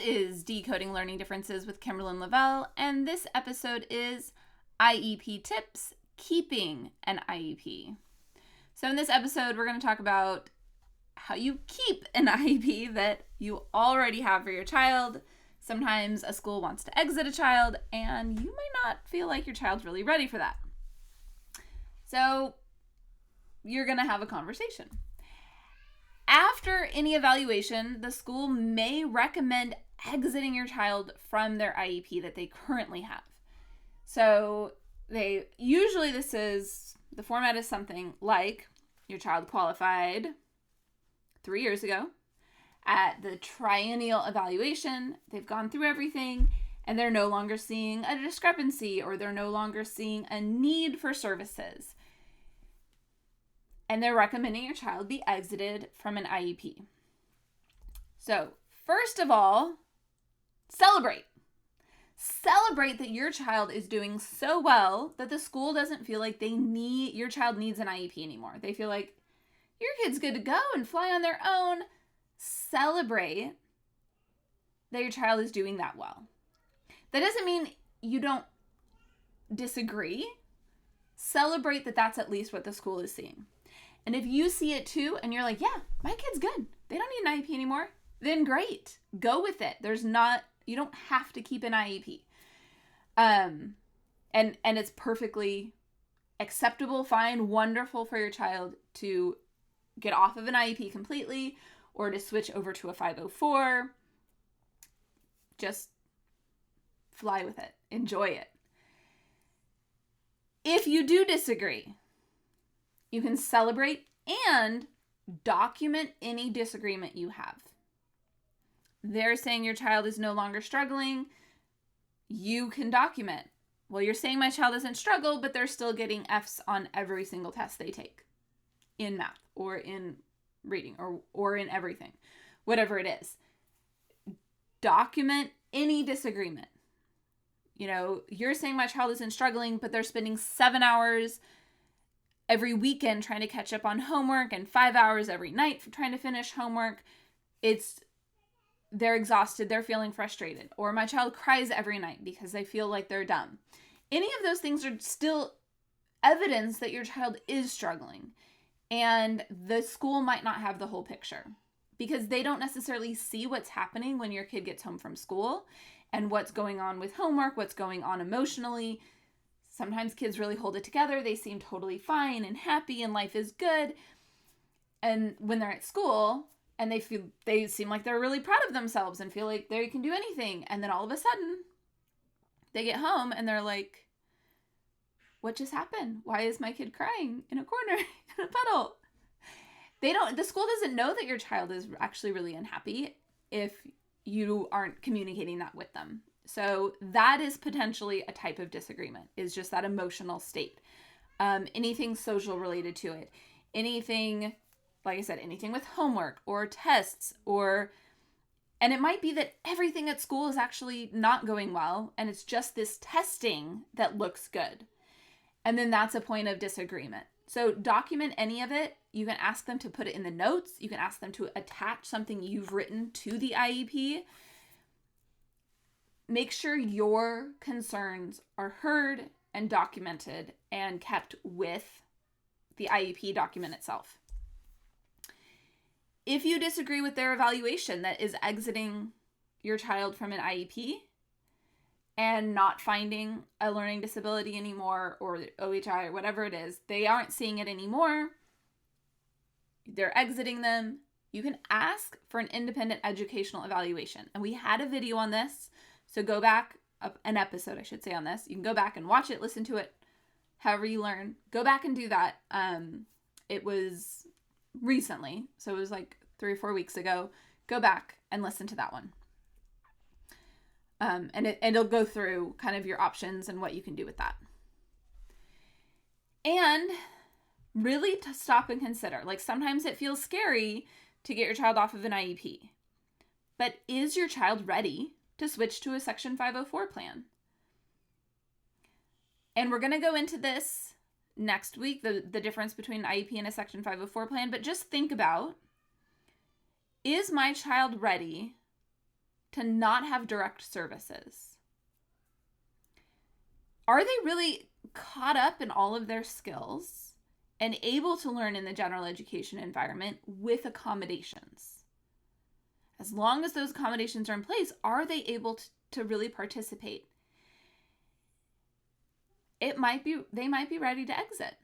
is Decoding Learning Differences with Kimberlyn Lavelle, and this episode is IEP Tips, Keeping an IEP. So in this episode, we're going to talk about how you keep an IEP that you already have for your child. Sometimes a school wants to exit a child, and you might not feel like your child's really ready for that. So you're going to have a conversation. After any evaluation, the school may recommend exiting your child from their IEP that they currently have. So the format is something like your child qualified 3 years ago. At the triennial evaluation, they've gone through everything and they're no longer seeing a discrepancy or they're no longer seeing a need for services. And they're recommending your child be exited from an IEP. So, first of all, celebrate. Celebrate that your child is doing so well that the school doesn't feel like your child needs an IEP anymore. They feel like your kid's good to go and fly on their own. Celebrate that your child is doing that well. That doesn't mean you don't disagree. Celebrate that that's at least what the school is seeing. And if you see it too, and you're like, yeah, my kid's good, they don't need an IEP anymore, then great. Go with it. You don't have to keep an IEP. And it's perfectly acceptable, fine, wonderful for your child to get off of an IEP completely or to switch over to a 504. Just fly with it. Enjoy it. If you do disagree, you can celebrate and document any disagreement you have. They're saying your child is no longer struggling. You can document. Well, you're saying my child doesn't struggle, but they're still getting Fs on every single test they take in math or in reading or in everything, whatever it is. Document any disagreement. You're saying my child isn't struggling, but they're spending 7 hours every weekend trying to catch up on homework and 5 hours every night for trying to finish homework. They're exhausted, they're feeling frustrated, or my child cries every night because they feel like they're dumb. Any of those things are still evidence that your child is struggling, and the school might not have the whole picture because they don't necessarily see what's happening when your kid gets home from school and what's going on with homework, what's going on emotionally. Sometimes kids really hold it together. They seem totally fine and happy and life is good. And when they're at school and they seem like they're really proud of themselves and feel like they can do anything. And then all of a sudden they get home and they're like, what just happened? Why is my kid crying in a corner in a puddle? The school doesn't know that your child is actually really unhappy if you aren't communicating that with them. So that is potentially a type of disagreement, is just that emotional state. Anything social related to it. Anything, like I said, anything with homework or tests and it might be that everything at school is actually not going well and it's just this testing that looks good. And then that's a point of disagreement. So document any of it. You can ask them to put it in the notes. You can ask them to attach something you've written to the IEP. Make sure your concerns are heard and documented and kept with the IEP document itself. If you disagree with their evaluation that is exiting your child from an IEP and not finding a learning disability anymore or OHI or whatever it is, they aren't seeing it anymore, they're exiting them, you can ask for an independent educational evaluation. And we had a video on this. So go back, an episode, I should say, on this. You can go back and watch it, listen to it, however you learn. Go back and do that. It was recently, so it was like 3 or 4 weeks ago. Go back and listen to that one. And it'll go through kind of your options and what you can do with that. And really to stop and consider. Like sometimes it feels scary to get your child off of an IEP. But is your child ready to switch to a Section 504 plan? And we're going to go into this next week, the difference between an IEP and a Section 504 plan. But just think about, is my child ready to not have direct services? Are they really caught up in all of their skills and able to learn in the general education environment with accommodations? As long as those accommodations are in place, are they able to really participate? They might be ready to exit.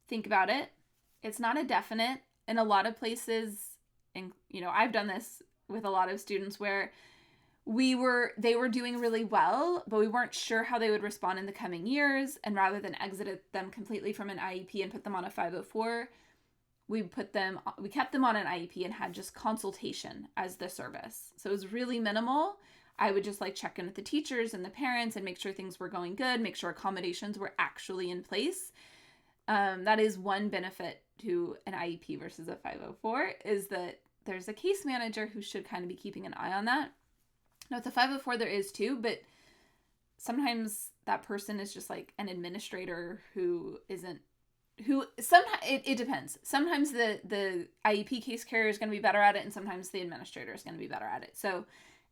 Think about it. It's not a definite. In a lot of places, and I've done this with a lot of students where they were doing really well, but we weren't sure how they would respond in the coming years. And rather than exit them completely from an IEP and put them on a 504, we kept them on an IEP and had just consultation as the service. So it was really minimal. I would just check in with the teachers and the parents and make sure things were going good, make sure accommodations were actually in place. That is one benefit to an IEP versus a 504, is that there's a case manager who should kind of be keeping an eye on that. Now with the 504 there is too, but sometimes that person is just an administrator sometimes it depends. Sometimes the IEP case carrier is going to be better at it, and sometimes the administrator is going to be better at it. So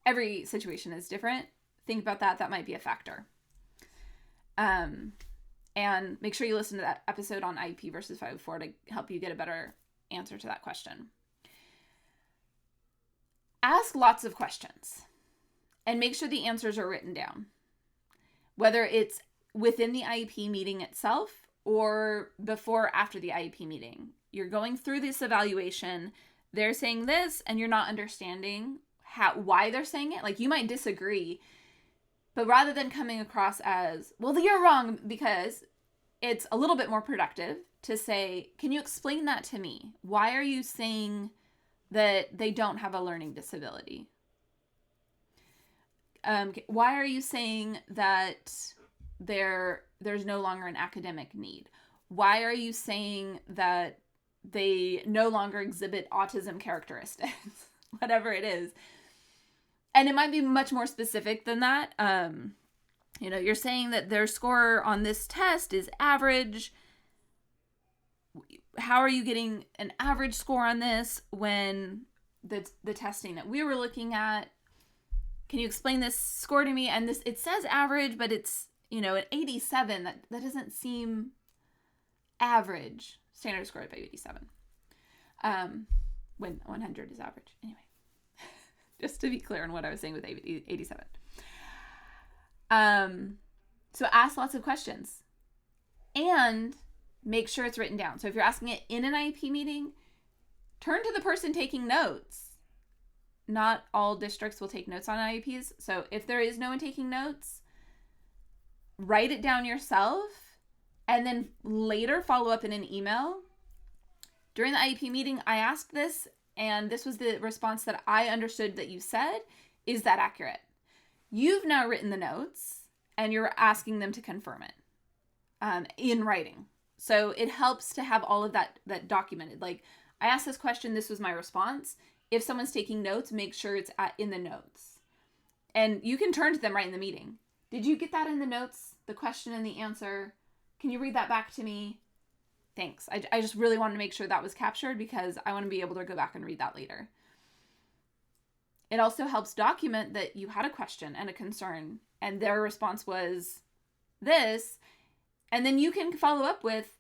every situation is different. Think about that. That might be a factor. And make sure you listen to that episode on IEP versus 504 to help you get a better answer to that question. Ask lots of questions and make sure the answers are written down, whether it's within the IEP meeting itself or before or after the IEP meeting. You're going through this evaluation. They're saying this and you're not understanding why they're saying it. You might disagree, but rather than coming across as, well, you're wrong, because it's a little bit more productive to say, can you explain that to me? Why are you saying that they don't have a learning disability? Why are you saying that there's no longer an academic need? Why are you saying that they no longer exhibit autism characteristics? Whatever it is. And it might be much more specific than that. You're saying that their score on this test is average. How are you getting an average score on this when the testing that we were looking at? Can you explain this score to me? And it says average, but it's, an 87. That doesn't seem average. Standard score by 87. When 100 is average. Anyway. Just to be clear on what I was saying with 87. So ask lots of questions and make sure it's written down. So if you're asking it in an IEP meeting, turn to the person taking notes. Not all districts will take notes on IEPs. So if there is no one taking notes, write it down yourself and then later follow up in an email. During the IEP meeting, I asked this, and this was the response that I understood that you said. Is that accurate? You've now written the notes, and you're asking them to confirm it in writing. So it helps to have all of that documented. I asked this question, this was my response. If someone's taking notes, make sure it's in the notes. And you can turn to them right in the meeting. Did you get that in the notes? The question and the answer? Can you read that back to me? Thanks. I just really wanted to make sure that was captured because I want to be able to go back and read that later. It also helps document that you had a question and a concern and their response was this. And then you can follow up with,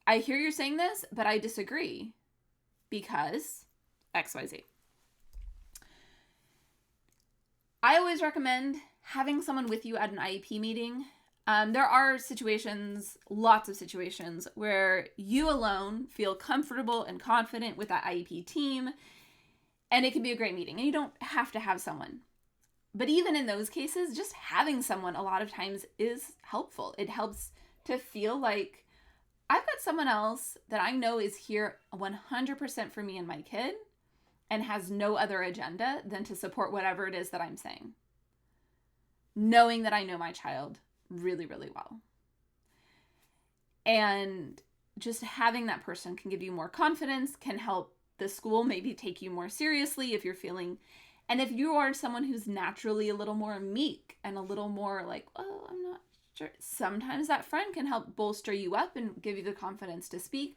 I hear you're saying this, but I disagree because XYZ. I always recommend having someone with you at an IEP meeting. There are situations, lots of situations, where you alone feel comfortable and confident with that IEP team, and it can be a great meeting, and you don't have to have someone. But even in those cases, just having someone a lot of times is helpful. It helps to feel like I've got someone else that I know is here 100% for me and my kid and has no other agenda than to support whatever it is that I'm saying. Knowing that I know my child really, really well. And just having that person can give you more confidence, can help the school maybe take you more seriously if you're feeling, and if you are someone who's naturally a little more meek and a little more like, oh, I'm not sure, sometimes that friend can help bolster you up and give you the confidence to speak.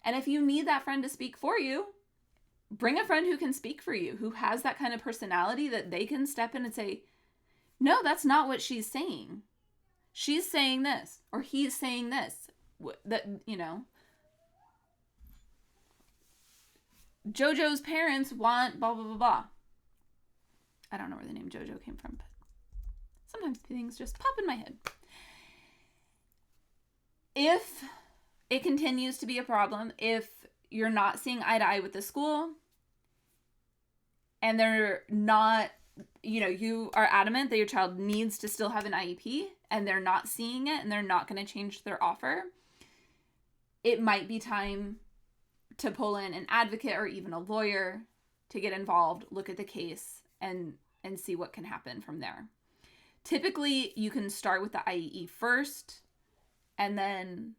And if you need that friend to speak for you, bring a friend who can speak for you, who has that kind of personality that they can step in and say, no, that's not what she's saying. She's saying this, or he's saying this. That, JoJo's parents want blah, blah, blah, blah. I don't know where the name JoJo came from, but sometimes things just pop in my head. If it continues to be a problem, if you're not seeing eye to eye with the school and they're not, you are adamant that your child needs to still have an IEP and they're not seeing it and they're not going to change their offer, it might be time to pull in an advocate or even a lawyer to get involved, look at the case, and see what can happen from there. Typically, you can start with the IEE first and then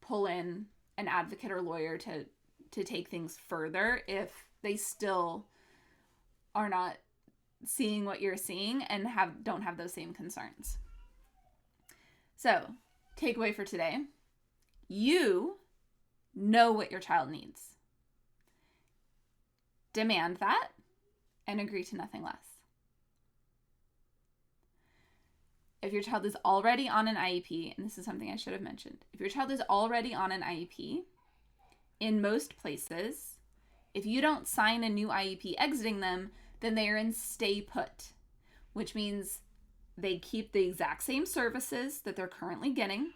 pull in an advocate or lawyer to take things further if they still are not seeing what you're seeing and don't have those same concerns. So, takeaway for today. You know what your child needs. Demand that and agree to nothing less. If your child is already on an IEP, and this is something I should have mentioned, if your child is already on an IEP, in most places, if you don't sign a new IEP exiting them, then they are in stay put, which means they keep the exact same services that they're currently getting,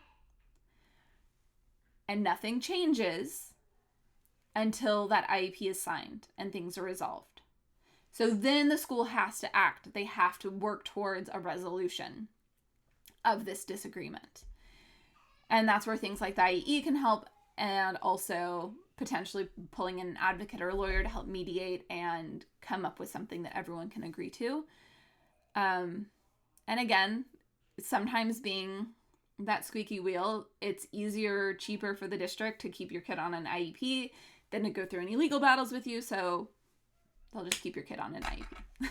and nothing changes until that IEP is signed and things are resolved. So then the school has to act. They have to work towards a resolution of this disagreement. And that's where things like the IEE can help, and also potentially pulling in an advocate or a lawyer to help mediate and come up with something that everyone can agree to. And again, sometimes being that squeaky wheel, it's easier, cheaper for the district to keep your kid on an IEP than to go through any legal battles with you, so they'll just keep your kid on an IEP.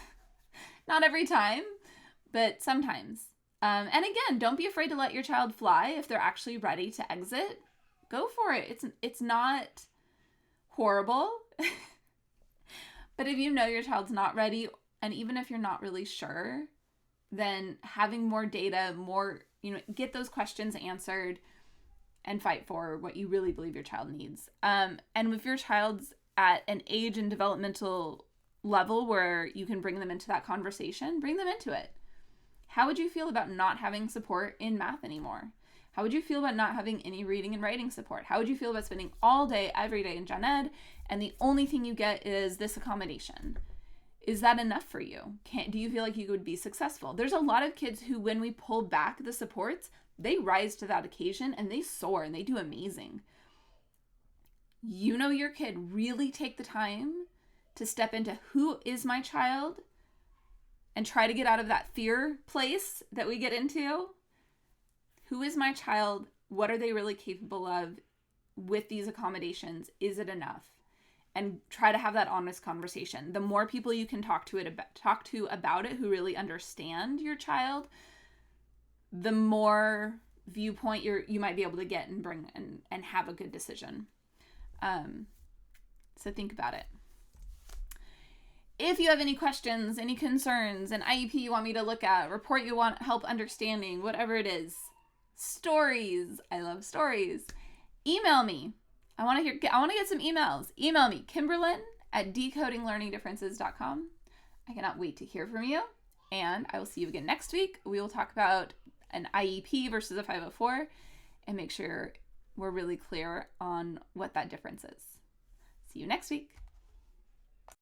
Not every time, but sometimes. And again, don't be afraid to let your child fly if they're actually ready to exit. Go for it. It's not horrible. But if you know your child's not ready, and even if you're not really sure, then having more data, get those questions answered and fight for what you really believe your child needs. And if your child's at an age and developmental level where you can bring them into that conversation, bring them into it. How would you feel about not having support in math anymore? How would you feel about not having any reading and writing support? How would you feel about spending all day, every day in gen ed, and the only thing you get is this accommodation? Is that enough for you? Do you feel like you would be successful? There's a lot of kids who, when we pull back the supports, they rise to that occasion and they soar and they do amazing. You know your kid. Really take the time to step into who is my child and try to get out of that fear place that we get into. Who is my child? What are they really capable of with these accommodations? Is it enough? And try to have that honest conversation. The more people you can talk to about it who really understand your child, the more viewpoint you might be able to get and bring and have a good decision. So think about it. If you have any questions, any concerns, an IEP you want me to look at, report you want help understanding, whatever it is, stories. I love stories. Email me. I want to get some emails. Email me, Kimberlyn@decodinglearningdifferences.com. I cannot wait to hear from you, and I will see you again next week. We will talk about an IEP versus a 504 and make sure we're really clear on what that difference is. See you next week.